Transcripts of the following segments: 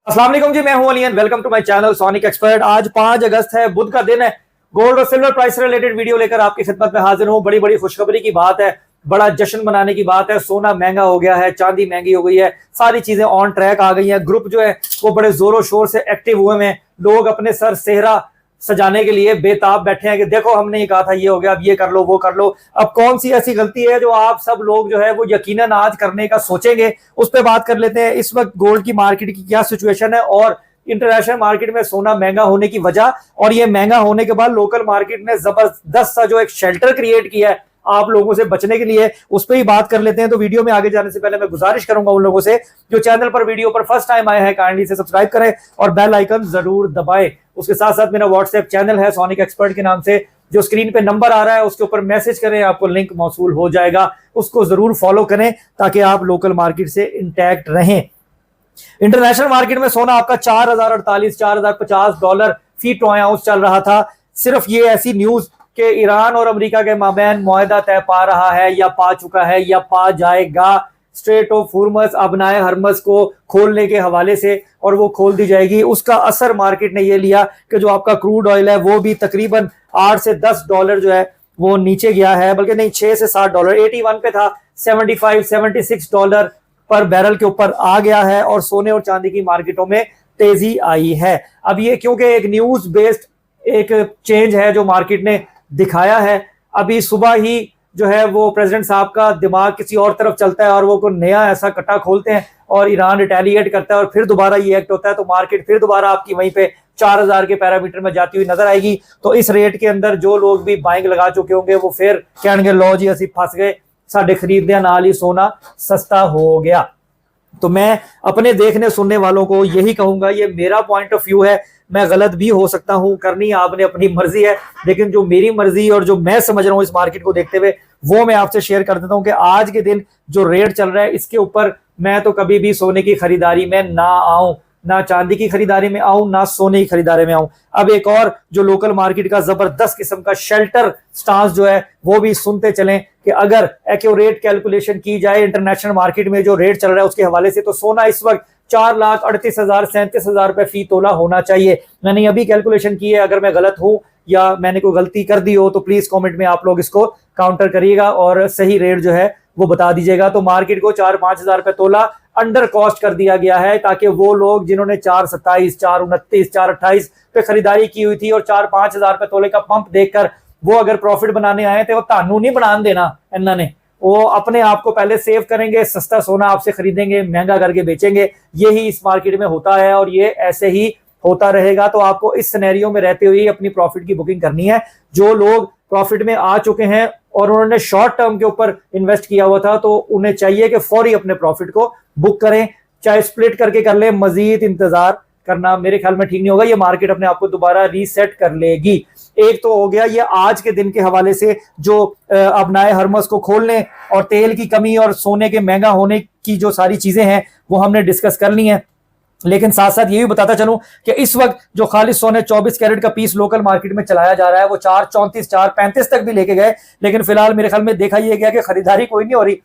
अस्सलाम वालेकुम जी, मैं हूं Aliyan. Welcome to my channel Sonic Expert. आज 5 अगस्त है, बुध का दिन है। गोल्ड और सिल्वर प्राइस से रिलेटेड वीडियो लेकर आपकी खिदमत में हाजिर हूं। बड़ी बड़ी खुशखबरी की बात है, बड़ा जश्न मनाने की बात है। सोना महंगा हो गया है, चांदी महंगी हो गई है, सारी चीजें ऑन ट्रैक आ गई हैं। ग्रुप जो है वो बड़े जोरों शोर से एक्टिव हुए हैं। लोग अपने सर सेहरा सजाने के लिए बेताब बैठे हैं कि देखो हमने ये कहा था, ये हो गया, अब ये कर लो, वो कर लो। अब कौन सी ऐसी गलती है जो आप सब लोग जो है वो यकीनन आज करने का सोचेंगे, उस पर बात कर लेते हैं। इस वक्त गोल्ड की मार्केट की क्या सिचुएशन है और इंटरनेशनल मार्केट में सोना महंगा होने की वजह, और ये महंगा होने के बाद लोकल मार्केट ने जबरदस्त सा जो एक शेल्टर क्रिएट किया है आप लोगों से बचने के लिए, उस पर ही बात कर लेते हैं। तो वीडियो में आगे जाने से पहले मैं गुजारिश करूंगा उन लोगों से जो चैनल पर वीडियो पर फर्स्ट टाइम आए हैं, काइंडली से सब्सक्राइब करें और बेल आइकन जरूर दबाएं। उसके साथ साथ मेरा व्हाट्सएप चैनल है सोनिक एक्सपर्ट के नाम से, जो स्क्रीन पे नंबर आ रहा है उसके ऊपर मैसेज करें, आपको लिंक मौसूल हो जाएगा। उसको जरूर फॉलो करें ताकि आप लोकल मार्केट से इंटैक्ट रहें। इंटरनेशनल मार्केट में सोना आपका 4048 $4050 फी ट्रॉय आउंस चल रहा था। सिर्फ ये ऐसी न्यूज कि ईरान और अमेरिका के माबैन मुआहदा तय पा रहा है या पा चुका है या पा जाएगा, स्ट्रेट ऑफ हुर्मुज़ अबनाए हरमज को खोलने के हवाले से, और वो खोल दी जाएगी। उसका असर मार्केट ने ये लिया कि जो आपका क्रूड ऑयल है वो भी तकरीबन $8 से $10 जो है वो नीचे गया है, बल्कि नहीं, $6 से $7, 81 पे था, $75-76 पर बैरल के ऊपर आ गया है। और सोने और चांदी की मार्केटों में तेजी आई है। अब ये क्योंकि एक न्यूज बेस्ड एक चेंज है जो मार्केट ने दिखाया है। अभी सुबह ही जो है वो प्रेसिडेंट साहब का दिमाग किसी और तरफ चलता है और वो कोई नया ऐसा कट्टा खोलते हैं और ईरान रिटेलिएट करता है और फिर दोबारा ये एक्ट होता है, तो मार्केट फिर दोबारा आपकी वहीं पे 4000 के पैरामीटर में जाती हुई नजर आएगी। तो इस रेट के अंदर जो लोग भी बाइंग लगा चुके होंगे वो फिर कहेंगे लो जी असी फंस गए, साढ़े खरीदने नाल ही सोना सस्ता हो गया। तो मैं अपने देखने सुनने वालों को यही कहूंगा, ये मेरा पॉइंट ऑफ व्यू है, मैं गलत भी हो सकता हूं, करनी आपने अपनी मर्जी है, लेकिन जो मेरी मर्जी और जो मैं समझ रहा हूं इस मार्केट को देखते हुए वो मैं आपसे शेयर कर देता हूं कि आज के दिन जो रेट चल रहा है इसके ऊपर मैं तो कभी भी सोने की खरीदारी में ना आऊं, ना चांदी की खरीदारी में आऊं, ना सोने की खरीदारी में आऊं। अब एक और जो लोकल मार्केट का जबरदस्त किस्म का शेल्टर स्टांस जो है वो भी सुनते चलें कि अगर एक्यूरेट कैलकुलेशन की जाए इंटरनेशनल मार्केट में जो रेट चल रहा है उसके हवाले से, तो सोना इस वक्त 4,38,000-37,000 रुपए फी तोला होना चाहिए। मैंने अभी कैलकुलेशन की है, अगर मैं गलत हूं या मैंने कोई गलती कर दी हो तो प्लीज कमेंट में आप लोग इसको काउंटर करिएगा और सही रेट जो है वो बता दीजिएगा। तो मार्केट को 4-5 हजार रुपए तोला अंडर कॉस्ट कर दिया गया है, ताकि वो लोग जिन्होंने 4,27, 4,29, 4,28 पे खरीदारी की हुई थी और 4-5 हजार रुपए तोले का पंप देखकर वो अगर प्रॉफिट बनाने आए थे, वो तानू नहीं बनाने देना इन्होंने, वो अपने आप को पहले सेव करेंगे, सस्ता सोना आपसे खरीदेंगे, महंगा करके बेचेंगे। यही इस मार्केट में होता है और ये ऐसे ही होता रहेगा। तो आपको इस सिनेरियो में रहते हुए अपनी प्रॉफिट की बुकिंग करनी है। जो लोग प्रॉफिट में आ चुके हैं और उन्होंने शॉर्ट टर्म के ऊपर इन्वेस्ट किया हुआ था, तो उन्हें चाहिए कि फौरी अपने प्रॉफिट को बुक करें, चाहे स्प्लिट करके कर ले। मजीद इंतजार करना मेरे ख्याल में ठीक नहीं होगा, ये मार्केट अपने आप को दोबारा रीसेट कर लेगी। एक तो हो गया ये आज के दिन के हवाले से जो अबनाए हरमस को खोलने और तेल की कमी और सोने के महंगा होने की जो सारी चीजें हैं वो हमने डिस्कस कर ली हैं। लेकिन साथ साथ ये भी बताता चलूं कि इस वक्त जो खालिस सोने 24 कैरेट का पीस लोकल मार्केट में चलाया जा रहा है वो 4,34, 4,35 तक भी लेके गए, लेकिन फिलहाल मेरे ख्याल में देखा यह गया कि खरीदारी कोई नहीं हो रही,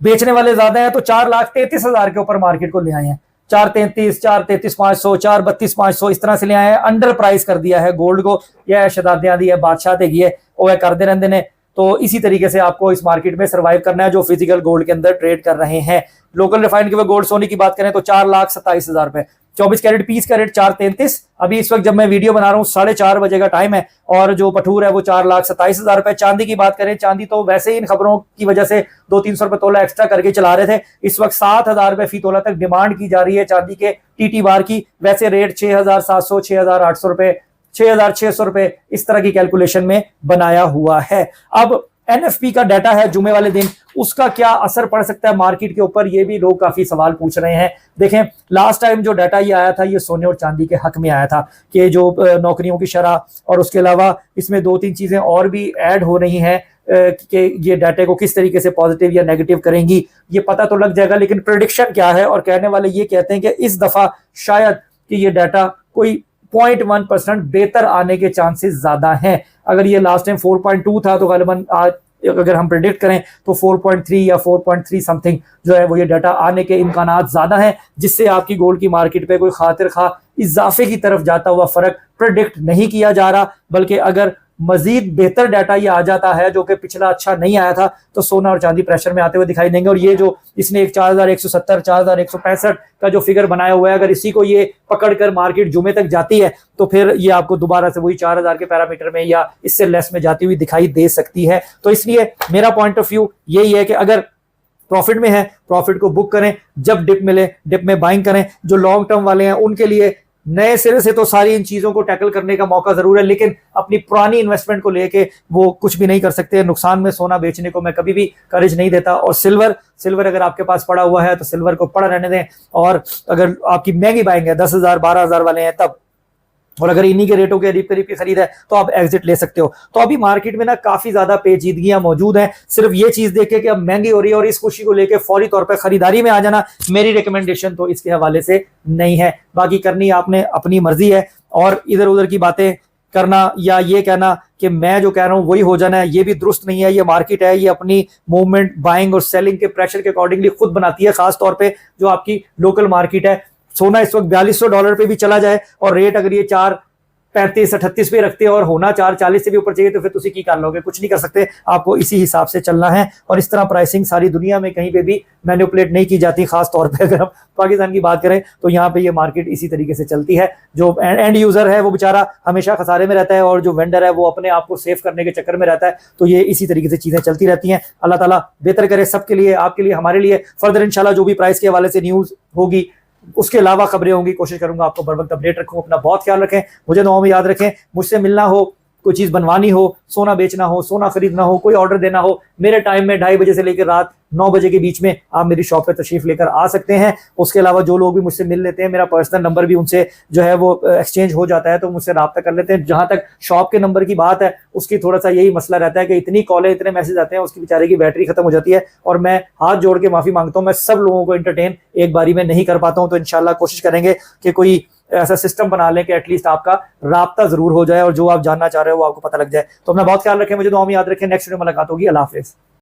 बेचने वाले ज्यादा हैं, तो 4,33,000 के ऊपर मार्केट को ले आए हैं। 4,33, 4,33,500, 4,32,500 इस तरह से ले आए हैं। अंडर प्राइस कर दिया है गोल्ड को, यह शदादियां दी है, बादशाह देगी है, वो करते रहते ने। तो इसी तरीके से आपको इस मार्केट में सर्वाइव करना है जो फिजिकल गोल्ड के अंदर ट्रेड कर रहे हैं। लोकल रिफाइंड के गोल्ड सोने की बात करें तो 4,27,000 रुपए 24 कैरेट पीस कैरेट 4,33। अभी इस वक्त जब मैं वीडियो बना रहा हूँ 4:30 बजे का टाइम है और जो पठूर है वो 4,27,000 रुपए। चांदी की बात करें, चांदी तो वैसे ही इन खबरों की वजह से 200-300 रुपए तोला एक्स्ट्रा करके चला रहे थे। इस वक्त 7,000 रुपए फी तोला तक डिमांड की जा रही है चांदी के टीटी बार की। वैसे रेट 6,700, 6,800 रुपए, 6,600 रुपए इस तरह की कैलकुलेशन में बनाया हुआ है। अब एनएफपी का डाटा है जुमे वाले दिन, उसका क्या असर पड़ सकता है मार्केट के ऊपर, ये भी लोग काफी सवाल पूछ रहे हैं। देखें, लास्ट टाइम जो डाटा ये आया था ये सोने और चांदी के हक में आया था कि जो नौकरियों की शरह और उसके अलावा इसमें 2-3 चीजें और भी ऐड हो रही हैं कि ये डाटे को किस तरीके से पॉजिटिव या नेगेटिव करेंगी, ये पता तो लग जाएगा। लेकिन प्रेडिक्शन क्या है, और कहने वाले ये कहते हैं कि इस दफा शायद कि ये डाटा कोई 0.1% बेहतर आने के चांसेस ज्यादा हैं। अगर ये लास्ट टाइम 4.2 था तो गालिबन आज अगर हम प्रेडिक्ट करें तो 4.3 या 4.3 समथिंग जो है वो ये डाटा आने के इम्कानात ज्यादा हैं, जिससे आपकी गोल्ड की मार्केट पे कोई खातिर खा इजाफे की तरफ जाता हुआ फर्क प्रेडिक्ट नहीं किया जा रहा। बल्कि अगर मजीद बेहतर डाटा ये आ जाता है जो कि पिछला अच्छा नहीं आया था, तो सोना और चांदी प्रेशर में आते हुए दिखाई देंगे। और ये जो इसने एक 4170 4165 का जो फिगर बनाया हुआ है, अगर इसी को ये पकड़कर मार्केट जुमे तक जाती है तो फिर ये आपको दोबारा से वही 4000 के पैरामीटर में या इससे लेस में जाती हुई दिखाई दे सकती है। तो इसलिए मेरा पॉइंट ऑफ व्यू यही है कि अगर प्रॉफिट में है, प्रॉफिट को बुक करें, जब डिप मिले डिप में बाइंग करें। जो लॉन्ग टर्म वाले हैं उनके लिए नए सिरे से तो सारी इन चीजों को टैकल करने का मौका जरूर है, लेकिन अपनी पुरानी इन्वेस्टमेंट को लेके वो कुछ भी नहीं कर सकते। नुकसान में सोना बेचने को मैं कभी भी करेज नहीं देता। और सिल्वर अगर आपके पास पड़ा हुआ है तो सिल्वर को पड़ा रहने दें। और अगर आपकी महंगी बाइंग है, 10,000 12,000 वाले हैं तब, और अगर इन्हीं के रेटों के करीब की खरीद है तो आप एग्जिट ले सकते हो। तो अभी मार्केट में ना काफी ज्यादा पेचीदगियां मौजूद हैं। सिर्फ ये चीज देखे कि अब महंगी हो रही है और इस खुशी को लेके फौरी तौर पर खरीदारी में आ जाना मेरी रिकमेंडेशन तो इसके हवाले से नहीं है। बाकी करनी आपने अपनी मर्जी है, और इधर उधर की बातें करना या ये कहना कि मैं जो कह रहा हूं वही हो जाना है, ये भी दुरुस्त नहीं है। ये मार्केट है, ये अपनी मूवमेंट बाइंग और सेलिंग के प्रेशर के अकॉर्डिंगली खुद बनाती है, खासतौर पर जो आपकी लोकल मार्केट है। सोना इस वक्त $4200 पे भी चला जाए और रेट अगर ये 4.35-38 पे रखते हैं और होना 4.40 से भी ऊपर चाहिए तो फिर तुसी की कर लोगे, कुछ नहीं कर सकते। आपको इसी हिसाब से चलना है, और इस तरह प्राइसिंग सारी दुनिया में कहीं पे भी मैनिपुलेट नहीं की जाती। खास तौर पे अगर हम पाकिस्तान की बात करें तो यहाँ पे ये मार्केट इसी तरीके से चलती है। जो एंड यूजर है वो बेचारा हमेशा खसारे में रहता है, और जो वेंडर है वो अपने आप को सेव करने के चक्कर में रहता है। तो ये इसी तरीके से चीजें चलती रहती हैं। अल्लाह ताला बेहतर करे सबके लिए, आपके लिए, हमारे लिए। फर्दर इंशाल्लाह जो भी प्राइस के हवाले से न्यूज होगी, उसके अलावा खबरें होंगी, कोशिश करूंगा आपको बर वक्त अपडेट रखूं। अपना बहुत ख्याल रखें, मुझे दुआओं में याद रखें। मुझसे मिलना हो, कोई चीज बनवानी हो, सोना बेचना हो, सोना खरीदना हो, कोई ऑर्डर देना हो, मेरे टाइम में 2:30 बजे से लेकर रात 9 बजे के बीच में आप मेरी शॉप पे तशरीफ लेकर आ सकते हैं। उसके अलावा जो लोग भी मुझसे मिल लेते हैं, मेरा पर्सनल नंबर भी उनसे जो है वो एक्सचेंज हो जाता है, तो मुझसे रब्ता कर लेते हैं। जहां तक शॉप के नंबर की बात है, उसकी थोड़ा सा यही मसला रहता है कि इतनी कॉलें, इतने मैसेज आते हैं, उसकी बेचारे की बैटरी खत्म हो जाती है, और मैं हाथ जोड़ के माफी मांगता हूँ, मैं सब लोगों को एंटरटेन एक बारी में नहीं कर पाता हूँ। तो इंशाल्लाह कोशिश करेंगे कि कोई ऐसा सिस्टम बना लें कि एटलीस्ट आपका राब्ता जरूर हो जाए और जो आप जानना चाह रहे हो वो आपको पता लग जाए। तो अपना बहुत ख्याल रखें, मुझे दुआ में याद रखें। नेक्स्ट वीडियो में मुलाकात होगी। अल्लाह हाफिज।